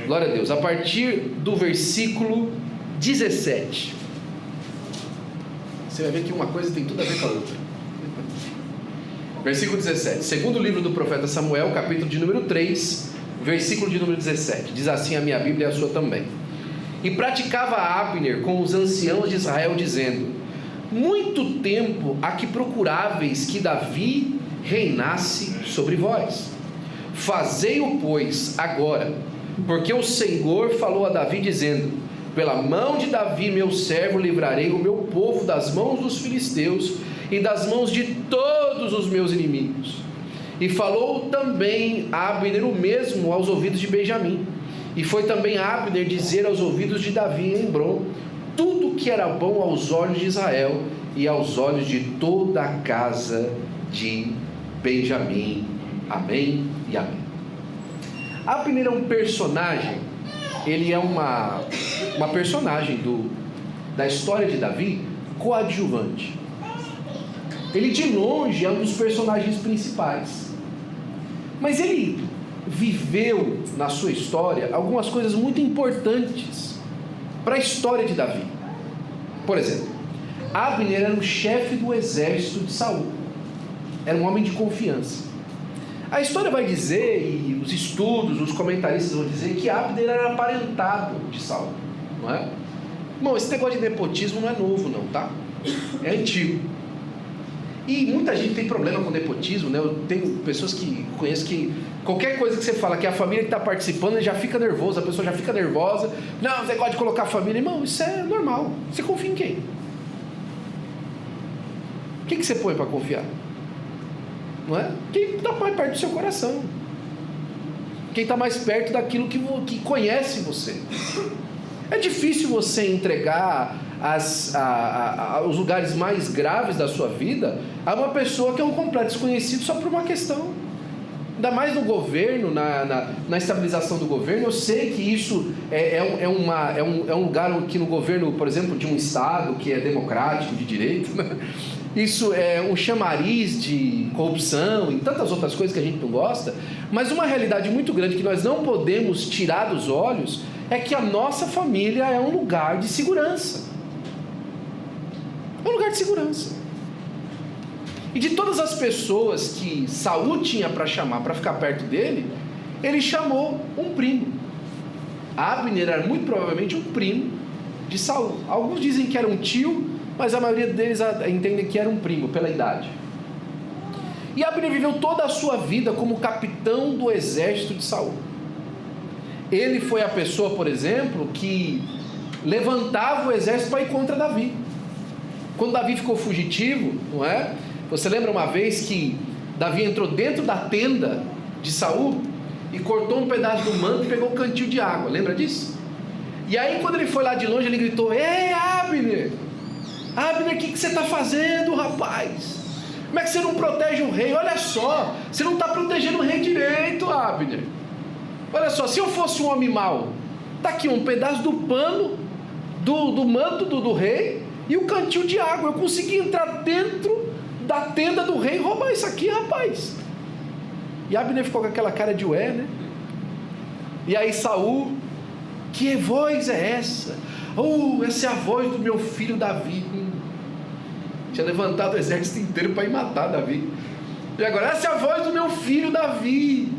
Glória a Deus. A partir do versículo 17. Você vai ver que uma coisa tem tudo a ver com a outra. Versículo 17. Segundo livro do profeta Samuel, capítulo de número 3, versículo de número 17. Diz assim a minha Bíblia e a sua também. E praticava Abner com os anciãos de Israel, dizendo: muito tempo há que procuráveis que Davi reinasse sobre vós. Fazei-o, pois, agora, porque o Senhor falou a Davi, dizendo: pela mão de Davi, meu servo, livrarei o meu povo das mãos dos filisteus e das mãos de todos os meus inimigos. E falou também Abner o mesmo aos ouvidos de Benjamim. E foi também Abner dizer aos ouvidos de Davi em Hebrom tudo que era bom aos olhos de Israel e aos olhos de toda a casa de Benjamim. Amém e amém. Abner é um personagem, ele é uma personagem da história de Davi coadjuvante. Ele de longe é um dos personagens principais, mas ele viveu na sua história algumas coisas muito importantes para a história de Davi. Por exemplo, Abner era o chefe do exército de Saul, era um homem de confiança. A história vai dizer, e os estudos, os comentaristas vão dizer, que Abner era aparentado de Saul, não é? Bom, esse negócio de nepotismo não é novo não, tá? É antigo. E muita gente tem problema com nepotismo, né? Eu tenho pessoas que conheço que qualquer coisa que você fala que a família que está participando já fica nervosa, a pessoa já fica nervosa. Não, você gosta de colocar a família. Irmão, isso é normal. Você confia em quem? O que você põe para confiar? Não é? Quem está mais perto do seu coração, quem está mais perto daquilo que conhece você. É difícil você entregar os lugares mais graves da sua vida a uma pessoa que é um completo desconhecido só por uma questão. Ainda mais no governo, na estabilização do governo. Eu sei que isso é um lugar que no governo, por exemplo, de um estado que é democrático, de direito, né? Isso é um chamariz de corrupção e tantas outras coisas que a gente não gosta, mas uma realidade muito grande que nós não podemos tirar dos olhos é que a nossa família é um lugar de segurança. É um lugar de segurança. E de todas as pessoas que Saul tinha para chamar, para ficar perto dele, ele chamou um primo. Abner era muito provavelmente um primo de Saul. Alguns dizem que era um tio, mas a maioria deles entendem que era um primo, pela idade. E Abner viveu toda a sua vida como capitão do exército de Saul. Ele foi a pessoa, por exemplo, que levantava o exército para ir contra Davi. Quando Davi ficou fugitivo, não é? Você lembra uma vez que Davi entrou dentro da tenda de Saul e cortou um pedaço do manto e pegou um cantil de água, lembra disso? E aí quando ele foi lá de longe, ele gritou: ei, Abner! Abner, o que você está fazendo, rapaz? Como é que você não protege o rei? Olha só, você não está protegendo o rei direito, Abner. Olha só, se eu fosse um homem mau, está aqui um pedaço do pano do manto do rei e o cantil de água. Eu consegui entrar dentro da tenda do rei e roubar isso aqui, rapaz. E Abner ficou com aquela cara de ué, né? E aí Saul: que voz é essa? Essa é a voz do meu filho Davi. Tinha levantado o exército inteiro para ir matar Davi. E agora: essa é a voz do meu filho Davi.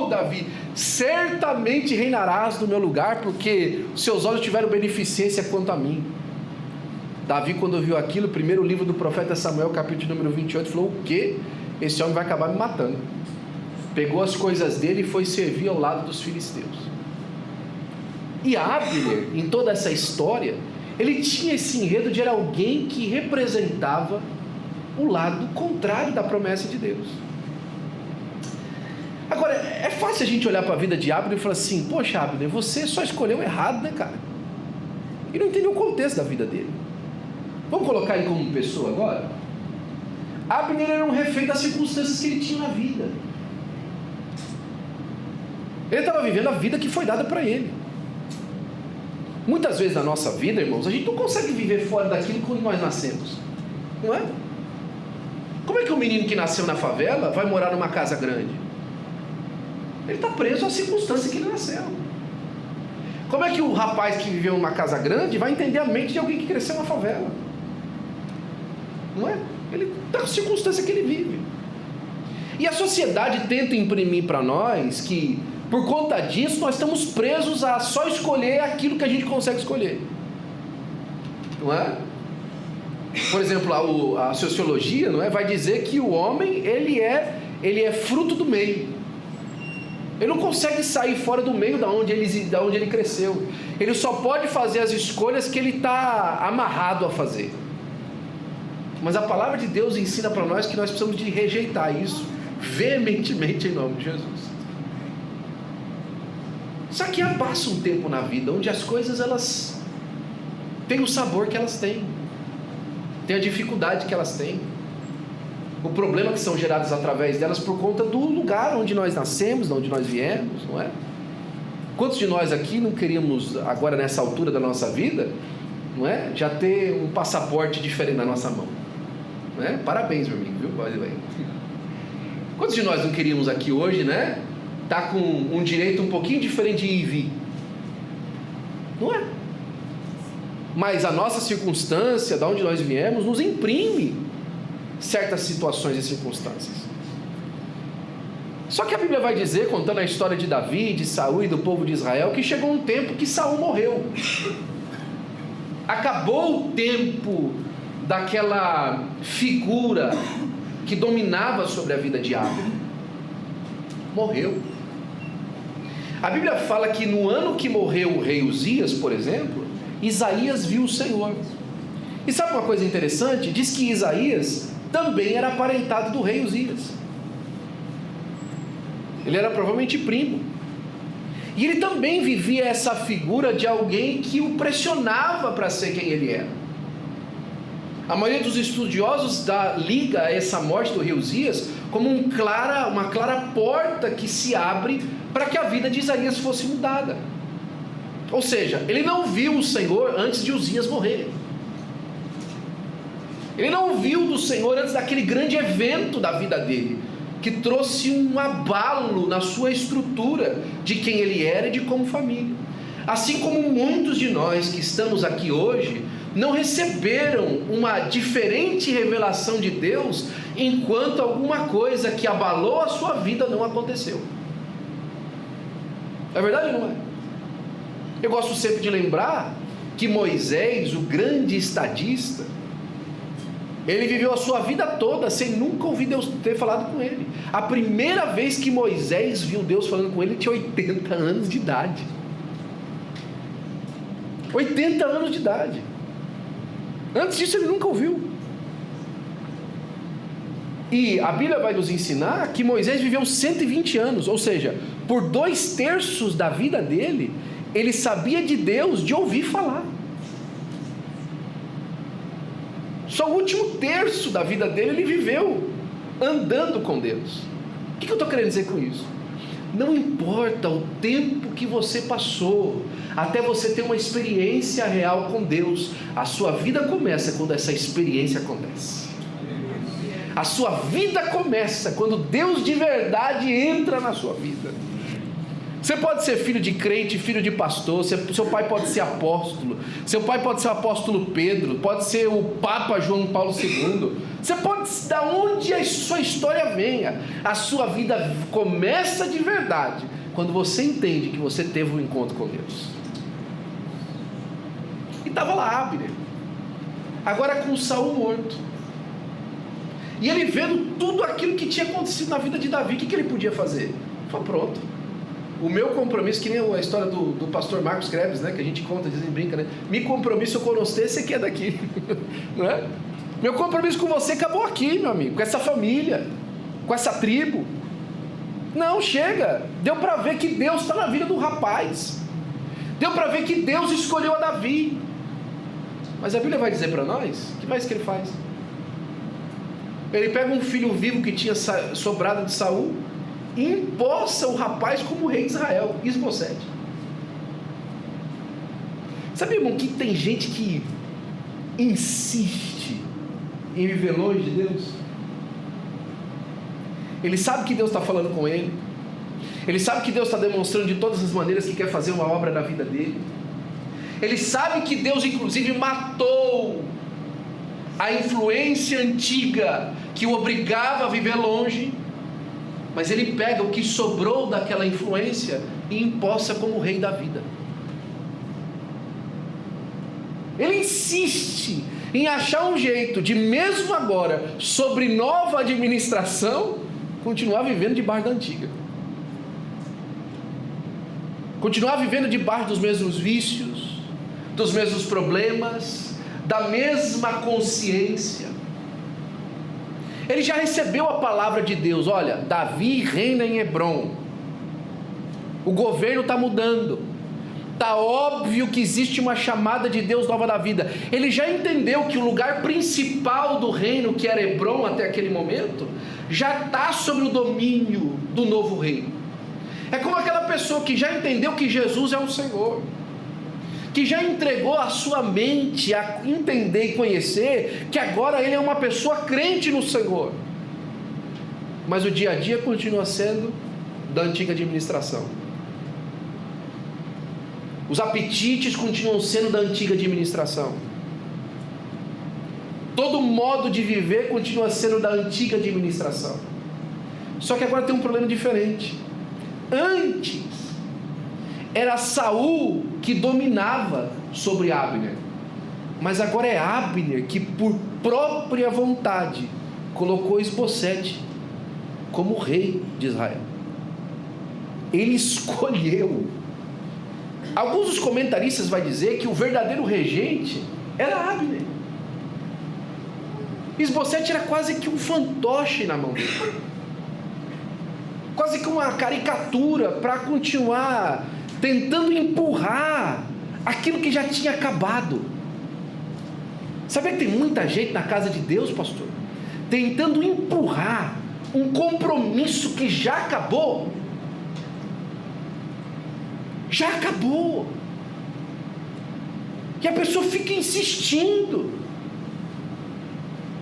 Davi, certamente reinarás no meu lugar, porque seus olhos tiveram beneficência quanto a mim. Davi, quando viu aquilo, primeiro livro do profeta Samuel, capítulo número 28, falou: o quê? Esse homem vai acabar me matando. Pegou as coisas dele e foi servir ao lado dos filisteus. E Abner, em toda essa história, ele tinha esse enredo de era alguém que representava o lado contrário da promessa de Deus. Agora, é fácil a gente olhar para a vida de Abner e falar assim: poxa, Abner, você só escolheu errado, né, cara? E não entendeu o contexto da vida dele. Vamos colocar ele como pessoa agora? Abner era um refém das circunstâncias que ele tinha na vida. Ele estava vivendo a vida que foi dada para ele. Muitas vezes na nossa vida, irmãos, a gente não consegue viver fora daquilo quando nós nascemos, não é? Como é que um menino que nasceu na favela vai morar numa casa grande? Ele está preso à circunstância que ele nasceu. Como é que o rapaz que viveu em uma casa grande vai entender a mente de alguém que cresceu na favela? Não é? Ele está na circunstância que ele vive. E a sociedade tenta imprimir para nós que, por conta disso, nós estamos presos a só escolher aquilo que a gente consegue escolher. Não é? Por exemplo, a sociologia, não é, vai dizer que o homem ele é fruto do meio. Ele não consegue sair fora do meio da onde ele cresceu. Ele só pode fazer as escolhas que ele está amarrado a fazer. Mas a palavra de Deus ensina para nós que nós precisamos de rejeitar isso veementemente em nome de Jesus. Só que passa um tempo na vida onde as coisas elas têm o sabor que elas têm, tem a dificuldade que elas têm, o problema que são gerados através delas por conta do lugar onde nós nascemos, de onde nós viemos, não é? Quantos de nós aqui não queríamos agora nessa altura da nossa vida, não é, já ter um passaporte diferente na nossa mão, não é? Parabéns, meu amigo, viu? By the way. Quantos de nós não queríamos aqui hoje, né? Tá com um direito um pouquinho diferente de ir e vir, não é? Mas a nossa circunstância, da onde nós viemos, nos imprime certas situações e circunstâncias. Só que a Bíblia vai dizer, contando a história de Davi, de Saul e do povo de Israel, que chegou um tempo que Saul morreu. Acabou o tempo daquela figura que dominava sobre a vida de Abner. Morreu. A Bíblia fala que no ano que morreu o rei Uzias, por exemplo, Isaías viu o Senhor. E sabe uma coisa interessante? Diz que Isaías também era aparentado do rei Uzias. Ele era provavelmente primo. E ele também vivia essa figura de alguém que o pressionava para ser quem ele era. A maioria dos estudiosos liga essa morte do rei Uzias como uma clara porta que se abre para que a vida de Isaías fosse mudada. Ou seja, ele não viu o Senhor antes de Uzias morrer. Ele não viu do Senhor antes daquele grande evento da vida dele, que trouxe um abalo na sua estrutura de quem ele era e de como família. Assim como muitos de nós que estamos aqui hoje não receberam uma diferente revelação de Deus enquanto alguma coisa que abalou a sua vida não aconteceu. É verdade ou não é? Eu gosto sempre de lembrar que Moisés, o grande estadista, ele viveu a sua vida toda sem nunca ouvir Deus ter falado com ele. A primeira vez que Moisés viu Deus falando com ele, ele tinha 80 anos de idade. 80 anos de idade. Antes disso ele nunca ouviu. E a Bíblia vai nos ensinar que Moisés viveu 120 anos, ou seja, por 2/3 da vida dele, ele sabia de Deus de ouvir falar. Só o último terço da vida dele ele viveu andando com Deus. O que eu estou querendo dizer com isso? Não importa o tempo que você passou até você ter uma experiência real com Deus, a sua vida começa quando essa experiência acontece. A sua vida começa quando Deus de verdade entra na sua vida. Você pode ser filho de crente, filho de pastor, seu pai pode ser apóstolo, seu pai pode ser o apóstolo Pedro, pode ser o Papa João Paulo II. Você pode, da onde a sua história venha, a sua vida começa de verdade quando você entende que você teve um encontro com Deus. E estava lá Abner, agora com Saul morto, e ele vendo tudo aquilo que tinha acontecido na vida de Davi. O que ele podia fazer? Ele falou: pronto, o meu compromisso, que nem a história do pastor Marcos Krebs, né, que a gente conta, dizem, brinca, né? Me compromisso com você, você que é daqui, não é? Meu compromisso com você acabou aqui, meu amigo, com essa família, com essa tribo. Não, chega. Deu para ver que Deus está na vida do rapaz, deu para ver que Deus escolheu a Davi. Mas a Bíblia vai dizer para nós, o que mais que ele faz? Ele pega um filho vivo que tinha sobrado de Saul e empossa o rapaz como rei de Israel, Isbosete. Sabe, irmão, que tem gente que insiste em viver longe de Deus? Ele sabe que Deus está falando com ele, Ele sabe que Deus está demonstrando de todas as maneiras que quer fazer uma obra na vida dele. Ele sabe que Deus inclusive matou a influência antiga que o obrigava a viver longe, mas ele pega o que sobrou daquela influência e imposta como rei da vida. Ele insiste em achar um jeito de, mesmo agora, sobre nova administração, continuar vivendo debaixo da antiga. Continuar vivendo debaixo dos mesmos vícios, dos mesmos problemas, da mesma consciência. Ele já recebeu a palavra de Deus: olha, Davi reina em Hebrom, o governo está mudando, está óbvio que existe uma chamada de Deus nova na vida. Ele já entendeu que o lugar principal do reino, que era Hebrom até aquele momento, já está sobre o domínio do novo reino. É como aquela pessoa que já entendeu que Jesus é o Senhor, que já entregou a sua mente a entender e conhecer que agora ele é uma pessoa crente no Senhor, mas o dia a dia continua sendo da antiga administração. Os apetites continuam sendo da antiga administração. Todo modo de viver continua sendo da antiga administração. Só que agora tem um problema diferente. Antes era Saul que dominava sobre Abner, mas agora é Abner que, por própria vontade, colocou Isbosete como rei de Israel. Ele escolheu. Alguns dos comentaristas vão dizer que o verdadeiro regente era Abner. Isbosete era quase que um fantoche na mão dele, quase que uma caricatura para continuar tentando empurrar aquilo que já tinha acabado. Sabe que tem muita gente na casa de Deus, pastor, tentando empurrar um compromisso que já acabou. Já acabou. E a pessoa fica insistindo,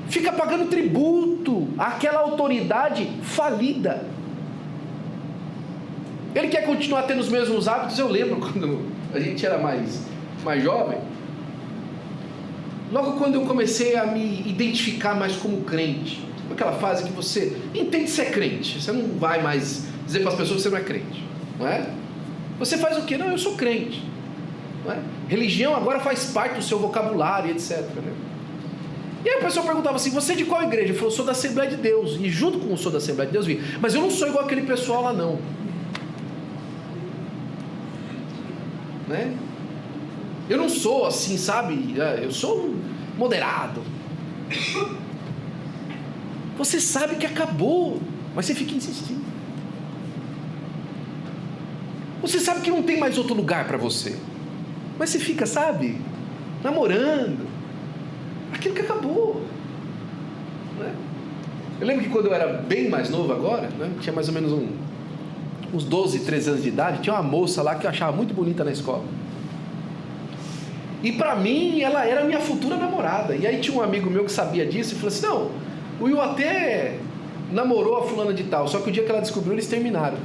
fica pagando tributo àquela autoridade falida. Ele quer continuar tendo os mesmos hábitos. Eu lembro quando a gente era mais jovem, logo quando eu comecei a me identificar mais como crente, aquela fase que você entende ser crente, você não vai mais dizer para as pessoas que você não é crente, não é? Você faz o quê? Não, eu sou crente, não é? Religião agora faz parte do seu vocabulário, etc, né? E aí a pessoa perguntava assim: você é de qual igreja? Eu falei: eu sou da Assembleia de Deus. E junto com o sou da Assembleia de Deus, vi, mas eu não sou igual aquele pessoal lá não, né? Eu não sou assim, sabe? Eu sou moderado. Você sabe que acabou, mas você fica insistindo. Você sabe que não tem mais outro lugar para você, mas você fica, sabe, namorando aquilo que acabou, né? Eu lembro que quando eu era bem mais novo agora, né, tinha mais ou menos uns 12, 13 anos de idade, tinha uma moça lá que eu achava muito bonita na escola. E para mim, ela era minha futura namorada. E aí tinha um amigo meu que sabia disso e falou assim: não, o Will até namorou a fulana de tal, só que o dia que ela descobriu, eles terminaram.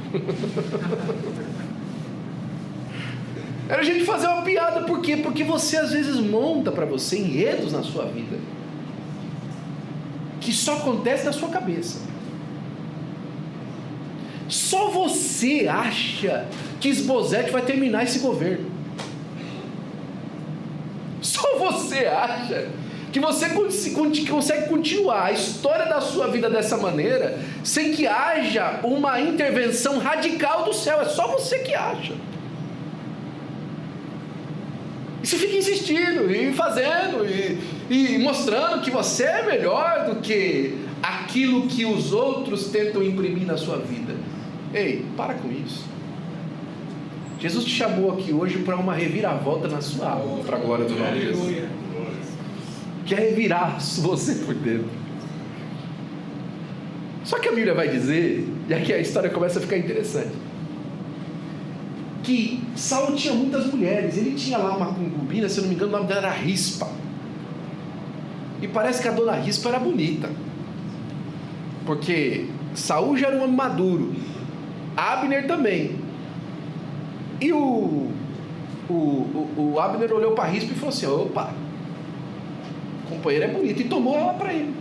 Era a gente fazer uma piada. Por quê? Porque você às vezes monta para você enredos na sua vida que só acontece na sua cabeça. Só você acha que Isbosete vai terminar esse governo. Só você acha que você consegue continuar a história da sua vida dessa maneira sem que haja uma intervenção radical do céu. É só você que acha. E você fica insistindo e fazendo e mostrando que você é melhor do que aquilo que os outros tentam imprimir na sua vida. Ei, para com isso. Jesus te chamou aqui hoje para uma reviravolta na sua alma, para a glória do nome de Jesus. Quer revirar você por dentro. Só que a Bíblia vai dizer, e aqui a história começa a ficar interessante, que Saul tinha muitas mulheres. Ele tinha lá uma concubina, se eu não me engano o nome dela era Rispa, e parece que a dona Rispa era bonita, porque Saul já era um homem maduro, Abner também. E o Abner olhou para Rispa e falou assim: opa, a companheira é bonita, e tomou ela para ele.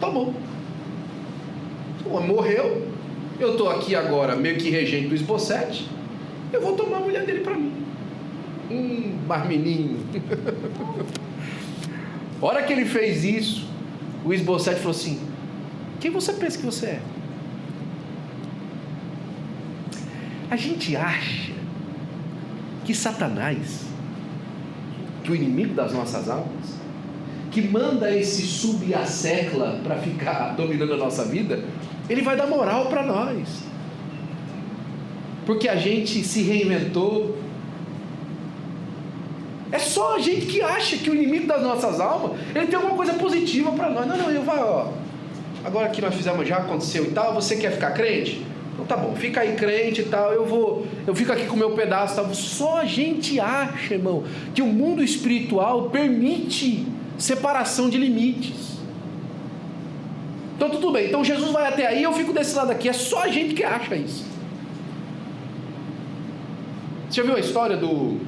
Tomou. O homem morreu. Eu estou aqui agora meio que regente do Isbosete. Eu vou tomar a mulher dele para mim. Mas menino. A hora que ele fez isso, o Isbosete falou assim: quem você pensa que você é? A gente acha que Satanás, que o inimigo das nossas almas, que manda esse sub-a-secla para ficar dominando a nossa vida, ele vai dar moral para nós, porque a gente se reinventou. É só a gente que acha que o inimigo das nossas almas, ele tem alguma coisa positiva para nós. Não, eu vou, agora que nós fizemos, já aconteceu e tal, você quer ficar crente? Então tá bom, fica aí crente e tal, eu fico aqui com o meu pedaço, tal. Só a gente acha, irmão, que o mundo espiritual permite separação de limites. Então tudo bem, então Jesus vai até aí, eu fico desse lado aqui. É só a gente que acha isso. Você já viu a história do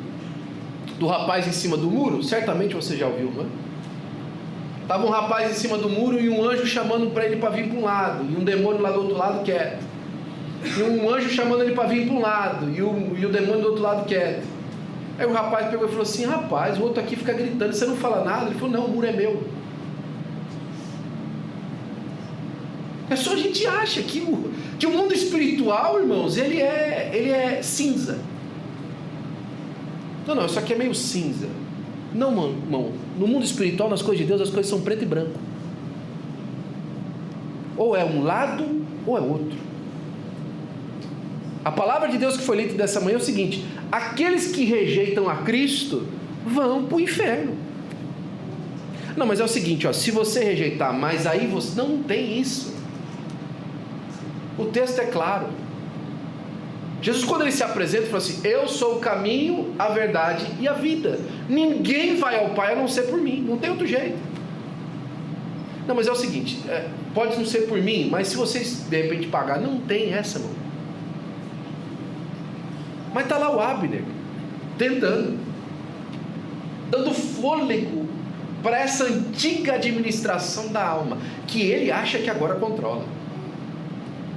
rapaz em cima do muro? Certamente você já ouviu, não é? Estava um rapaz em cima do muro e um anjo chamando para ele para vir para um lado, e um demônio lá do outro lado quieto. E um anjo chamando ele para vir para um lado, e o demônio do outro lado quieto. Aí o rapaz pegou e falou assim: rapaz, o outro aqui fica gritando, você não fala nada? Ele falou: não, o muro é meu. É só a gente acha que o mundo espiritual, irmãos, ele é cinza. Não, isso aqui é meio cinza. Não, irmão, no mundo espiritual, nas coisas de Deus, as coisas são preto e branco. Ou é um lado, ou é outro. A palavra de Deus que foi lida dessa manhã é o seguinte: aqueles que rejeitam a Cristo vão para o inferno. Não, mas é o seguinte, se você rejeitar, mas aí você não tem isso. O texto é claro. Jesus, quando ele se apresenta, fala assim: eu sou o caminho, a verdade e a vida. Ninguém vai ao Pai a não ser por mim. Não tem outro jeito. Não, mas é o seguinte, pode não ser por mim, mas se vocês de repente pagar, não tem essa, irmão. Mas está lá o Abner, tentando, dando fôlego para essa antiga administração da alma, que ele acha que agora controla.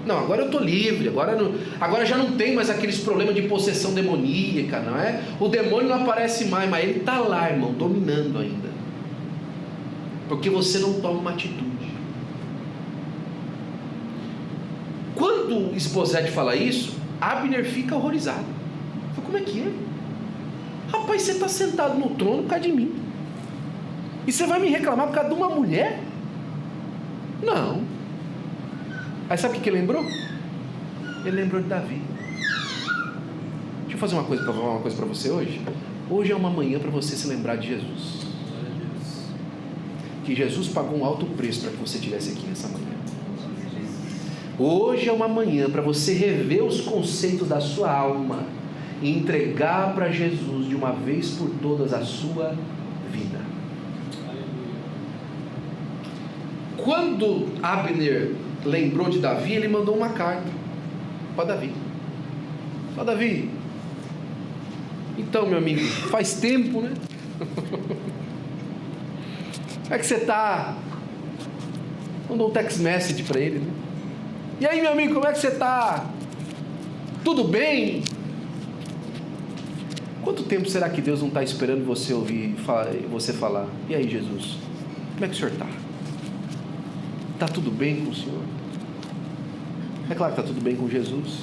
Não, agora eu estou livre, agora já não tem mais aqueles problemas de possessão demoníaca, não é? O demônio não aparece mais, mas ele está lá, irmão, dominando ainda. Porque você não toma uma atitude. Quando Isbosete fala isso, Abner fica horrorizado. Como é que é? Rapaz, você está sentado no trono por causa de mim, e você vai me reclamar por causa de uma mulher? Não. Aí sabe o que ele lembrou? Ele lembrou de Davi. Deixa eu fazer uma coisa para você hoje. Hoje é uma manhã para você se lembrar de Jesus. Que Jesus pagou um alto preço para que você estivesse aqui nessa manhã. Hoje é uma manhã para você rever os conceitos da sua alma e entregar para Jesus de uma vez por todas a sua vida. Quando Abner lembrou de Davi, ele mandou uma carta para Davi. Falou: Davi, então, meu amigo, faz tempo, né? Como é que você está? Mandou um text message para ele, né? E aí, meu amigo, como é que você está? Tudo bem? Quanto tempo será que Deus não está esperando você ouvir você falar: e aí, Jesus, como é que o senhor está? Está tudo bem com o senhor? É claro que está tudo bem com Jesus,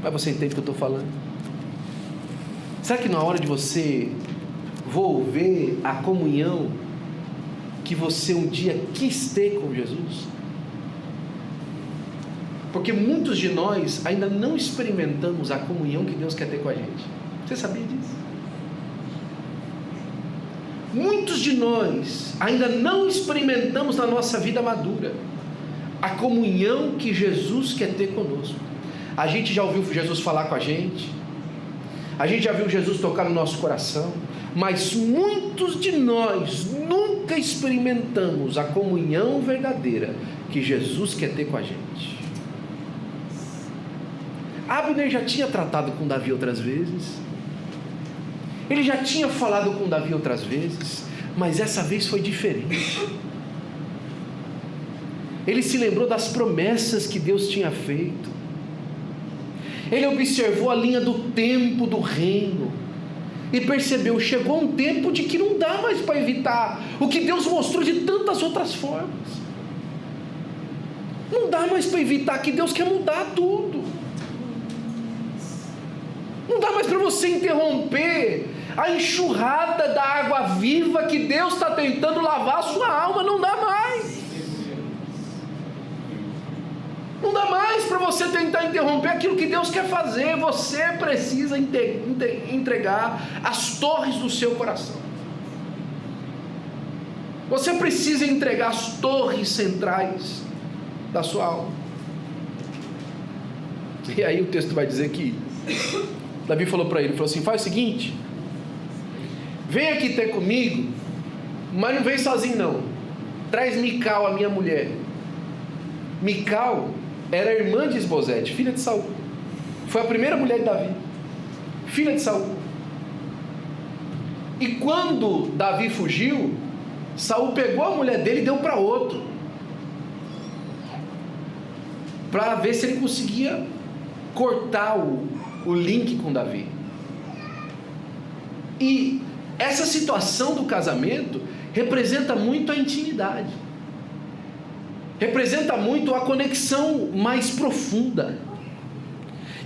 mas você entende o que eu estou falando? Será que na hora de você volver a comunhão que você um dia quis ter com Jesus? Porque muitos de nós ainda não experimentamos a comunhão que Deus quer ter com a gente. Você sabia disso? Muitos de nós ainda não experimentamos na nossa vida madura a comunhão que Jesus quer ter conosco. A gente já ouviu Jesus falar com a gente já viu Jesus tocar no nosso coração, mas muitos de nós nunca experimentamos a comunhão verdadeira que Jesus quer ter com a gente. Abner já tinha tratado com Davi outras vezes, ele já tinha falado com Davi outras vezes, mas essa vez foi diferente. Ele se lembrou das promessas que Deus tinha feito, ele observou a linha do tempo do reino, e percebeu, chegou um tempo de que não dá mais para evitar o que Deus mostrou de tantas outras formas. Não dá mais para evitar, que Deus quer mudar tudo. Não dá mais para você interromper a enxurrada da água viva que Deus está tentando lavar a sua alma. Não dá mais. Não dá mais para você tentar interromper aquilo que Deus quer fazer. Você precisa entregar as torres do seu coração. Você precisa entregar as torres centrais da sua alma. E aí o texto vai dizer que Davi falou para ele, falou assim: faz o seguinte, vem aqui ter comigo, mas não vem sozinho não, traz Mical, a minha mulher. Mical era irmã de Isbosete, filha de Saul, foi a primeira mulher de Davi, filha de Saul. E quando Davi fugiu, Saul pegou a mulher dele e deu para outro, para ver se ele conseguia cortar o link com Davi. E essa situação do casamento representa muito a intimidade, representa muito a conexão mais profunda.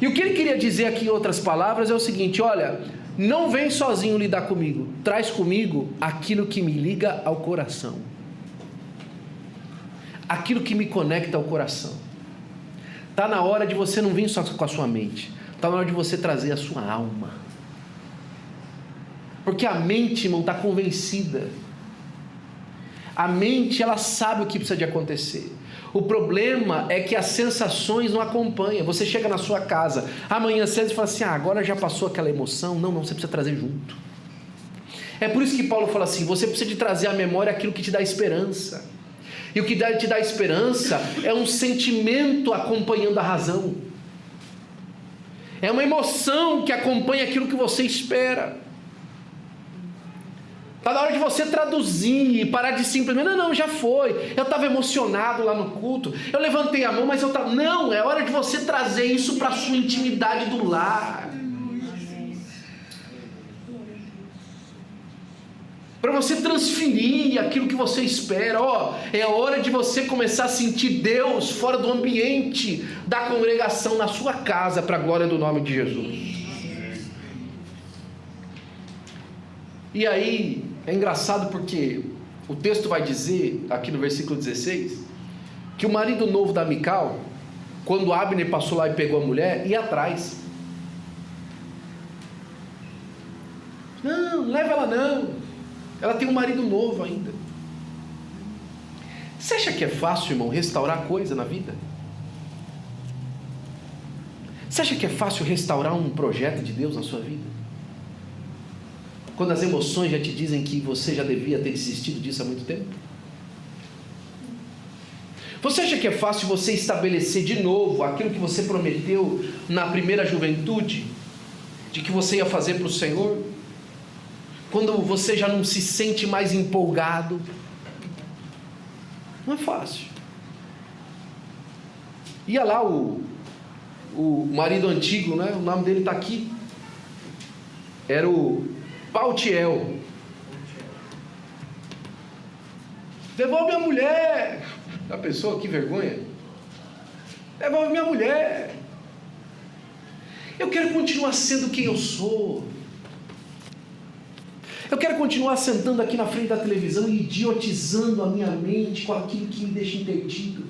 E o que ele queria dizer aqui em outras palavras é o seguinte: olha, não vem sozinho lidar comigo, traz comigo aquilo que me liga ao coração, aquilo que me conecta ao coração. Está na hora de você não vir só com a sua mente, está na hora de você trazer a sua alma, porque a mente, irmão, está convencida. A mente, ela sabe o que precisa de acontecer. O problema é que as sensações não acompanham. Você chega na sua casa amanhã cedo e fala assim: agora já passou aquela emoção. Não, você precisa trazer junto. É por isso que Paulo fala assim: você precisa de trazer à memória aquilo que te dá esperança. E o que te dá esperança é um sentimento acompanhando a razão, é uma emoção que acompanha aquilo que você espera. Está na hora de você traduzir e parar de simplesmente, não, já foi, eu estava emocionado lá no culto, eu levantei a mão, mas eu estava... Não, é hora de você trazer isso para a sua intimidade do lar, para você transferir aquilo que você espera. É a hora de você começar a sentir Deus fora do ambiente da congregação, na sua casa, para a glória do nome de Jesus. E aí, é engraçado porque o texto vai dizer, aqui no versículo 16, que o marido novo da Mical, quando Abner passou lá e pegou a mulher, ia atrás. Não leva ela não, ela tem um marido novo ainda. Você acha que é fácil, irmão, restaurar coisa na vida? Você acha que é fácil restaurar um projeto de Deus na sua vida? Quando as emoções já te dizem que você já devia ter desistido disso há muito tempo? Você acha que é fácil você estabelecer de novo aquilo que você prometeu na primeira juventude, de que você ia fazer para o Senhor, quando você já não se sente mais empolgado? Não é fácil. Ia lá o marido antigo, né? O nome dele está aqui, era o Paltiel. Devolve minha mulher. A pessoa, que vergonha. Devolve minha mulher. Eu quero continuar sendo quem eu sou. Eu quero continuar sentando aqui na frente da televisão e idiotizando a minha mente com aquilo que me deixa entendido.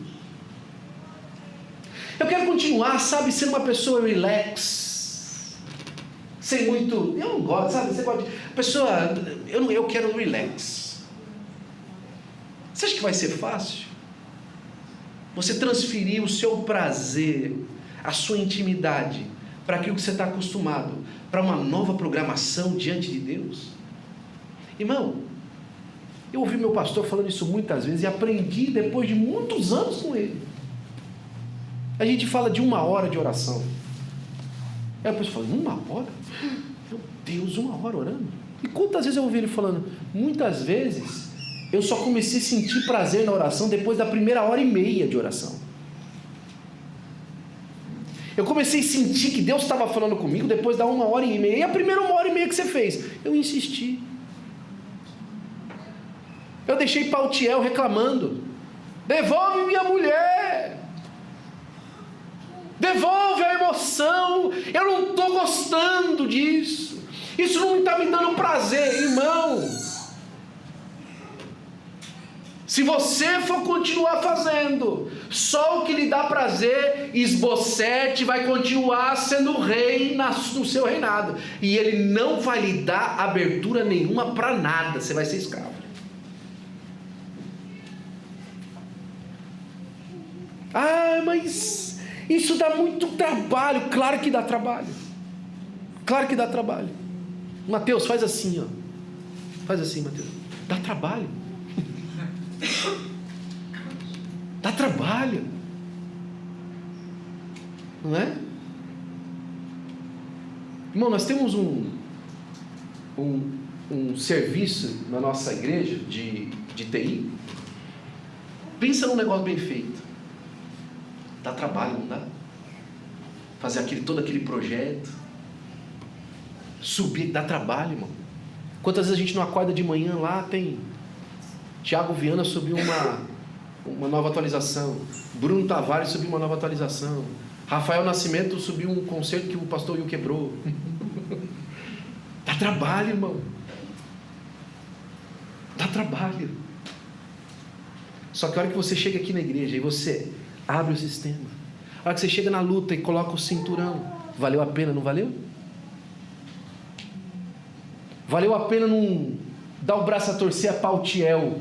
Eu quero continuar, sabe, sendo uma pessoa relax, sem muito... Eu não gosto, sabe? Você pode... Pessoa... Eu quero relax. Você acha que vai ser fácil? Você transferir o seu prazer, a sua intimidade, para aquilo que você está acostumado, para uma nova programação diante de Deus? Irmão, eu ouvi meu pastor falando isso muitas vezes e aprendi depois de muitos anos com ele. A gente fala de 1 hora de oração. Aí a pessoa fala, 1 hora? Meu Deus, 1 hora orando? E quantas vezes eu ouvi ele falando, muitas vezes eu só comecei a sentir prazer na oração depois da primeira 1h30 de oração. Eu comecei a sentir que Deus estava falando comigo depois da 1h30. E a primeira 1h30 que você fez? Eu insisti. Eu deixei Paltiel reclamando. Devolve minha mulher. Devolve a emoção. Eu não estou gostando disso. Isso não está me dando prazer, irmão. Se você for continuar fazendo só o que lhe dá prazer, Esbocete vai continuar sendo rei no seu reinado. E ele não vai lhe dar abertura nenhuma para nada. Você vai ser escravo. Ah, mas isso dá muito trabalho. Claro que dá trabalho. Claro que dá trabalho. Mateus, faz assim, ó. Faz assim, Mateus. Dá trabalho. Dá trabalho. Não é? Irmão, nós temos um serviço na nossa igreja de TI. Pensa num negócio bem feito. Dá trabalho, não dá? Fazer todo aquele projeto. Subir, dá trabalho, irmão. Quantas vezes a gente não acorda de manhã lá, tem... Tiago Viana subiu uma nova atualização. Bruno Tavares subiu uma nova atualização. Rafael Nascimento subiu um concerto que o pastor Will quebrou. Dá trabalho, irmão. Dá trabalho. Só que a hora que você chega aqui na igreja e você abre o sistema, a hora que você chega na luta e coloca o cinturão, valeu a pena, não valeu? Valeu a pena não dar o braço a torcer a Paltiel?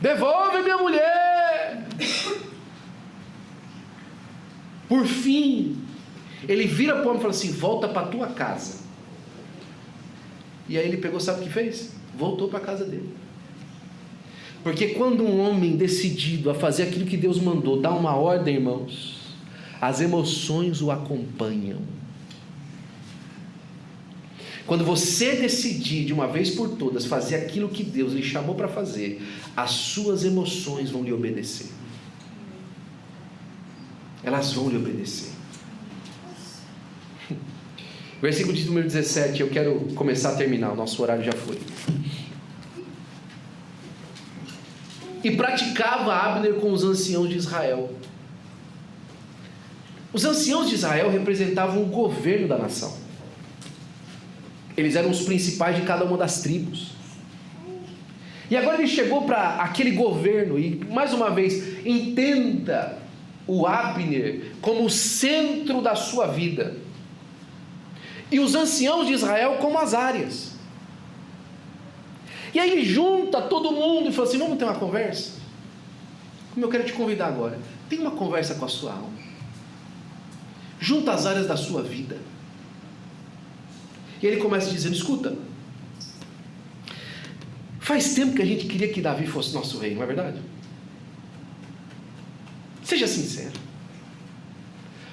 Devolve minha mulher! Por fim, ele vira para o homem e fala assim, volta para a tua casa. E aí ele pegou, sabe o que fez? Voltou para a casa dele. Porque quando um homem decidido a fazer aquilo que Deus mandou, dá uma ordem, irmãos, as emoções o acompanham. Quando você decidir de uma vez por todas fazer aquilo que Deus lhe chamou para fazer, as suas emoções vão lhe obedecer. Elas vão lhe obedecer. Versículo de número 17, eu quero começar a terminar, o nosso horário já foi. E praticava Abner com os anciãos de Israel. Os anciãos de Israel representavam o governo da nação. Eles eram os principais de cada uma das tribos. E agora ele chegou para aquele governo, e mais uma vez, entenda o Abner como o centro da sua vida, e os anciãos de Israel como as áreas. E aí ele junta todo mundo e fala assim, vamos ter uma conversa? Como eu quero te convidar agora, tem uma conversa com a sua alma. Junta as áreas da sua vida. E ele começa dizendo, escuta, faz tempo que a gente queria que Davi fosse nosso rei, não é verdade? Seja sincero.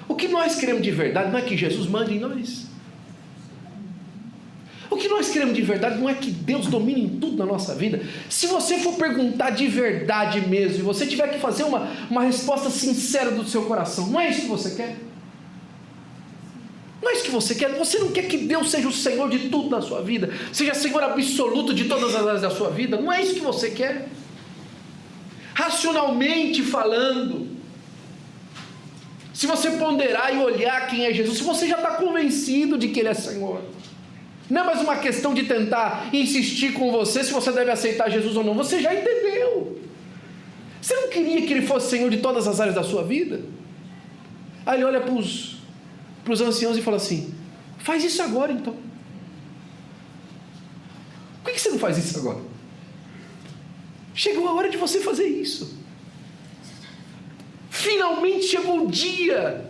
O que nós queremos de verdade não é que Jesus mande em nós. O que nós queremos de verdade não é que Deus domine em tudo na nossa vida. Se você for perguntar de verdade mesmo, e você tiver que fazer uma resposta sincera do seu coração, não é isso que você quer? Não é isso que você quer? Você não quer que Deus seja o Senhor de tudo na sua vida? Seja Senhor absoluto de todas as áreas da sua vida? Não é isso que você quer? Racionalmente falando, se você ponderar e olhar quem é Jesus, se você já está convencido de que Ele é Senhor, não é mais uma questão de tentar insistir com você se você deve aceitar Jesus ou não, você já entendeu. Você não queria que Ele fosse Senhor de todas as áreas da sua vida? Aí Ele olha para os anciãos e fala assim, faz isso agora então. Por que você não faz isso agora? Chegou a hora de você fazer isso. Finalmente chegou o dia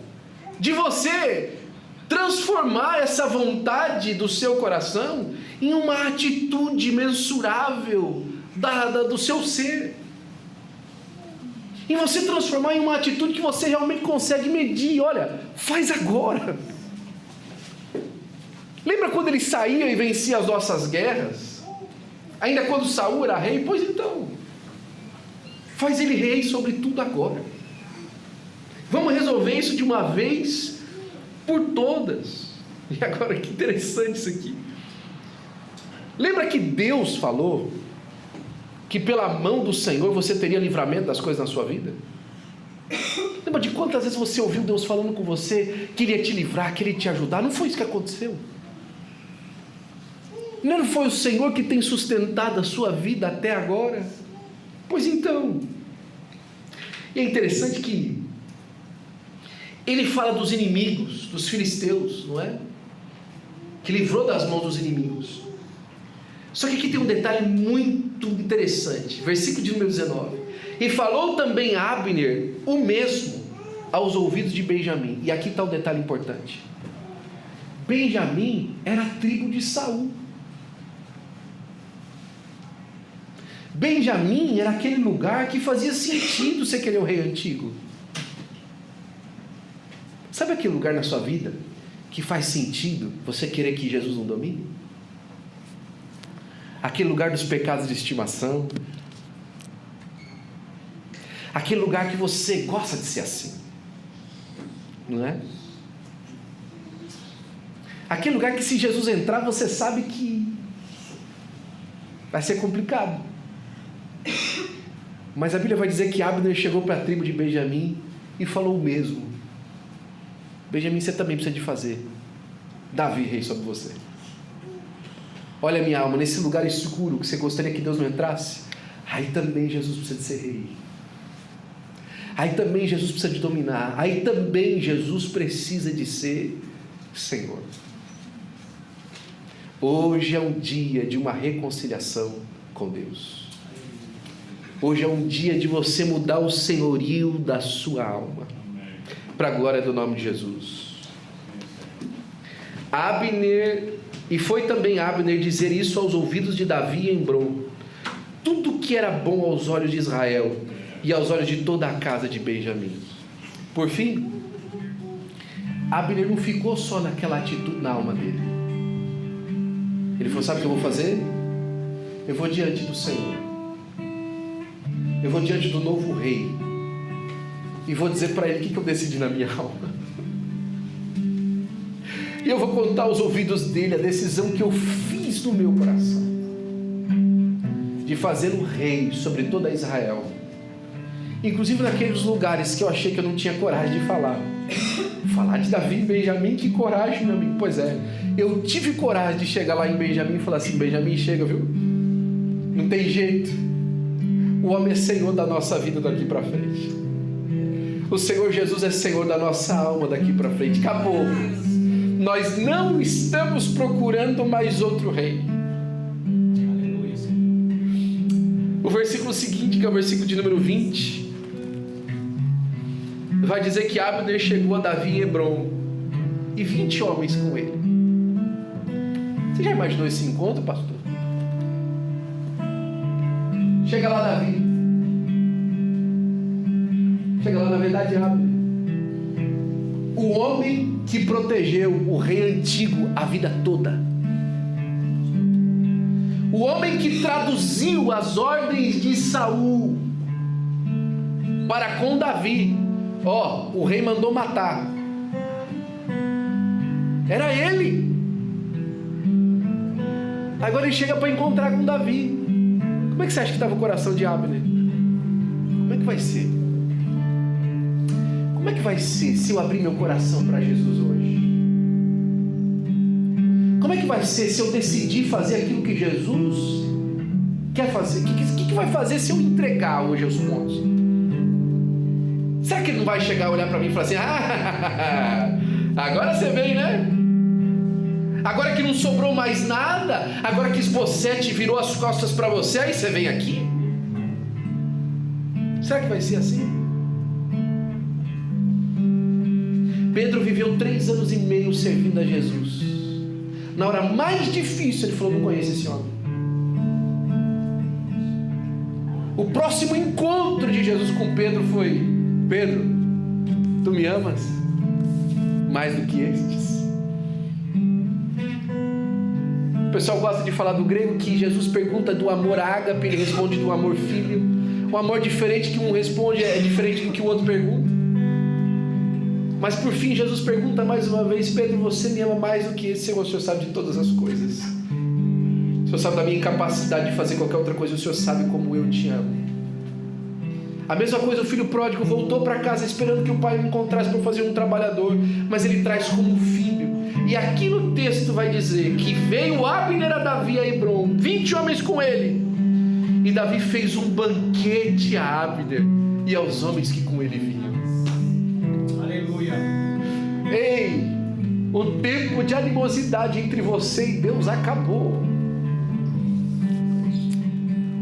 de você transformar essa vontade do seu coração em uma atitude mensurável do seu ser. em você transformar em uma atitude que você realmente consegue medir. Olha, faz agora. Lembra quando ele saía e vencia as nossas guerras? Ainda quando Saul era rei? Pois então, faz ele rei sobre tudo agora. Vamos resolver isso de uma vez por todas. E agora, que interessante isso aqui. Lembra que Deus falou que pela mão do Senhor você teria livramento das coisas na sua vida? Lembra de quantas vezes você ouviu Deus falando com você que Ele ia te livrar, que Ele ia te ajudar? Não foi isso que aconteceu? Não foi o Senhor que tem sustentado a sua vida até agora? Pois então, e é interessante que Ele fala dos inimigos, dos filisteus, não é? Que livrou das mãos dos inimigos. Só que aqui tem um detalhe muito interessante, versículo de número 19. E falou também Abner o mesmo aos ouvidos de Benjamim. E aqui está o detalhe importante. Benjamim era a tribo de Saul. Benjamim era aquele lugar que fazia sentido você querer o rei antigo. Sabe aquele lugar na sua vida que faz sentido você querer que Jesus não domine? Aquele lugar dos pecados de estimação. Aquele lugar que você gosta de ser assim. Não é? Aquele lugar que se Jesus entrar, você sabe que vai ser complicado. Mas a Bíblia vai dizer que Abner chegou para a tribo de Benjamim e falou o mesmo. Benjamim, você também precisa de fazer Davi rei sobre você. Olha, minha alma, nesse lugar escuro que você gostaria que Deus não entrasse, aí também Jesus precisa de ser rei. Aí também Jesus precisa de dominar. Aí também Jesus precisa de ser Senhor. Hoje é um dia de uma reconciliação com Deus. Hoje é um dia de você mudar o senhorio da sua alma, para a glória do nome de Jesus. Abner, e foi também Abner dizer isso aos ouvidos de Davi em Hebrom, tudo que era bom aos olhos de Israel e aos olhos de toda a casa de Benjamim. Por fim, Abner não ficou só naquela atitude na alma dele. Ele falou: sabe o que eu vou fazer? Eu vou diante do Senhor, eu vou diante do novo rei e vou dizer para ele o que eu decidi na minha alma. E eu vou contar aos ouvidos dele a decisão que eu fiz no meu coração de fazer um rei sobre toda Israel, inclusive naqueles lugares que eu achei que eu não tinha coragem de falar de Davi e Benjamim. Que coragem, meu amigo. Pois é, eu tive coragem de chegar lá em Benjamim e falar assim: Benjamim, chega, viu? Não tem jeito, o homem é Senhor da nossa vida daqui para frente. O Senhor Jesus é Senhor da nossa alma daqui para frente. Acabou. Nós não estamos procurando mais outro rei. Aleluia. O versículo seguinte, que é o versículo de número 20, vai dizer que Abner chegou a Davi em Hebrom e 20 homens com ele. Você já imaginou esse encontro, pastor? Chega lá Davi. Chega lá, na verdade, Abner, o homem que protegeu o rei antigo a vida toda, o homem que traduziu as ordens de Saul para com Davi. O rei mandou matar, era ele. Agora ele chega para encontrar com Davi. Como é que você acha que estava o coração de Abner? Como é que vai ser? Como é que vai ser se eu abrir meu coração para Jesus hoje? Como é que vai ser se eu decidir fazer aquilo que Jesus quer fazer? O que vai fazer se eu entregar hoje aos pontos? Será que ele não vai chegar a olhar para mim e falar assim: agora você vem, né? Agora que não sobrou mais nada, agora que Esbocete virou as costas para você, aí você vem aqui? Será que vai ser assim? Pedro viveu 3 anos e meio servindo a Jesus. Na hora mais difícil ele falou: não conheço esse homem. O próximo encontro de Jesus com Pedro foi: Pedro, tu me amas mais do que estes? O pessoal gosta de falar do grego que Jesus pergunta do amor ágape, ele responde do amor filho. Um amor diferente, que um responde é diferente do que o outro pergunta. Mas por fim Jesus pergunta mais uma vez: Pedro, você me ama mais do que esse? Senhor, o Senhor sabe de todas as coisas. O Senhor sabe da minha incapacidade de fazer qualquer outra coisa. O Senhor sabe como eu te amo. A mesma coisa, o filho pródigo voltou para casa esperando que o pai o encontrasse para fazer um trabalhador, mas ele traz como um filho. E aqui no texto vai dizer que veio Abner a Davi a Hebrom, 20 homens com ele, e Davi fez um banquete a Abner e aos homens que com ele vinham. Aleluia. Ei, o tempo de animosidade entre você e Deus acabou.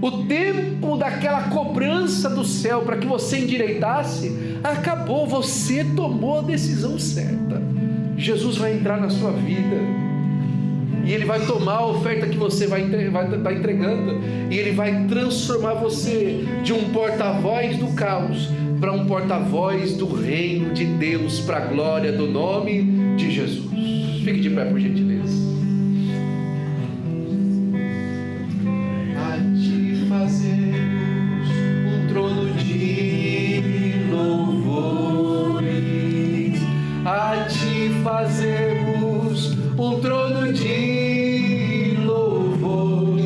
O tempo daquela cobrança do céu para que você endireitasse acabou. Você tomou a decisão certa. Jesus vai entrar na sua vida e Ele vai tomar a oferta que você vai estar entregando, e Ele vai transformar você de um porta-voz do caos para um porta-voz do reino de Deus, para a glória do nome de Jesus. Fique de pé, por gentileza. A te fazermos um trono de louvores, a te fazermos um trono de louvores,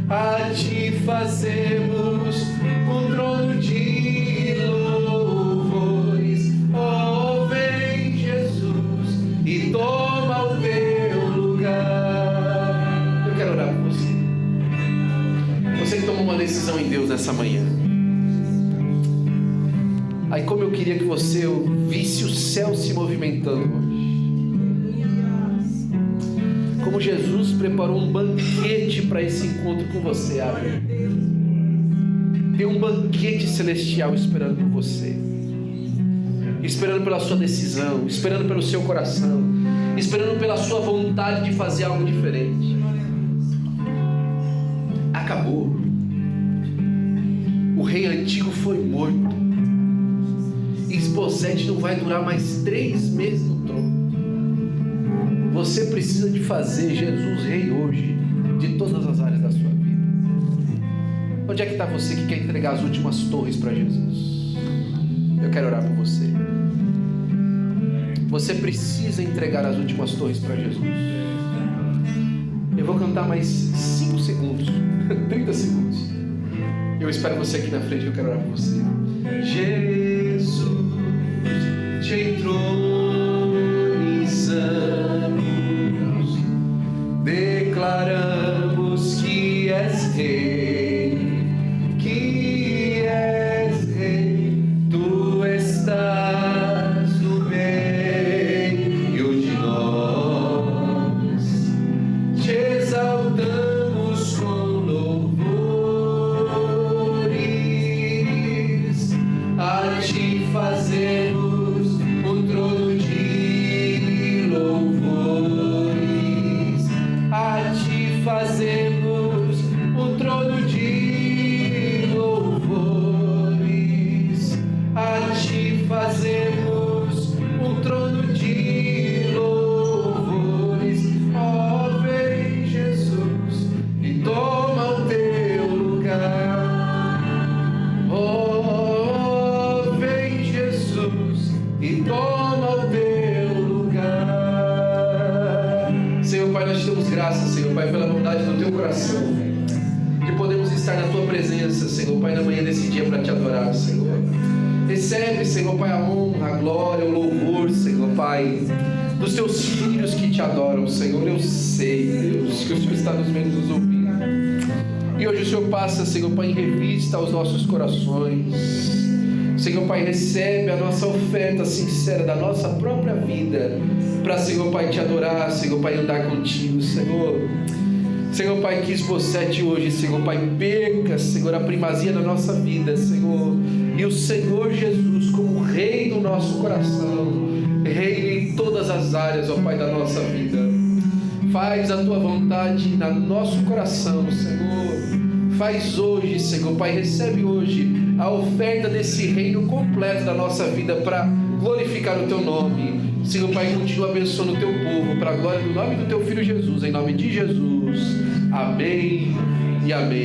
a te fazermos um trono de louvores. Oh, vem Jesus e toma o teu lugar. Eu quero orar por você. Você que tomou uma decisão em Deus nessa manhã. Aí como eu queria que você visse o céu se movimentando hoje. Como Jesus preparou um banquete para esse encontro com você, Abner. Tem um banquete celestial esperando por você, esperando pela sua decisão, esperando pelo seu coração, esperando pela sua vontade de fazer algo diferente. Acabou. O rei antigo foi morto. Isbosete não vai durar mais 3 meses no trono. Você precisa de fazer Jesus rei hoje, de todas as áreas da sua vida. Onde é que está você que quer entregar as últimas torres para Jesus? Eu quero orar por você. Você precisa entregar as últimas torres para Jesus. Eu vou cantar mais 5 segundos, 30 segundos. Eu espero você aqui na frente, eu quero orar por você. Jesus, te entronizamos, declaramos que és rei, tu estás no meio de nós, te exaltamos com louvores, a te fazermos um trono de louvores, a te fazermos um trono de louvores, a te fazermos um trono de louvores. Ó, vem Jesus e toma o teu lugar. Ó, vem Jesus e toma o teu lugar. Senhor Pai, nós te damos graças, Senhor Pai, pela bondade do teu coração, que podemos estar na tua presença, Senhor Pai, na manhã desse dia para te adorar, Senhor. Recebe, Senhor Pai, a honra, a glória, o louvor, Senhor Pai, dos teus filhos que te adoram, Senhor. Eu sei, Deus, que o Senhor está nos vendo, nos ouvindo. E hoje o Senhor passa, Senhor Pai, em revista aos nossos corações. Senhor Pai, recebe a nossa oferta sincera da nossa própria vida, para, Senhor Pai, te adorar, Senhor Pai, andar contigo, Senhor. Senhor Pai, que Isbosete hoje, Senhor Pai, perca, Senhor, a primazia da nossa vida, Senhor, e o Senhor Jesus como Rei do nosso coração, Rei em todas as áreas, ó Pai, da nossa vida. Faz a Tua vontade no nosso coração, Senhor. Faz hoje, Senhor, Pai, recebe hoje a oferta desse reino completo da nossa vida para glorificar o Teu nome. Senhor, Pai, continua abençoando o Teu povo para a glória do nome do Teu Filho Jesus, em nome de Jesus. Amém e amém.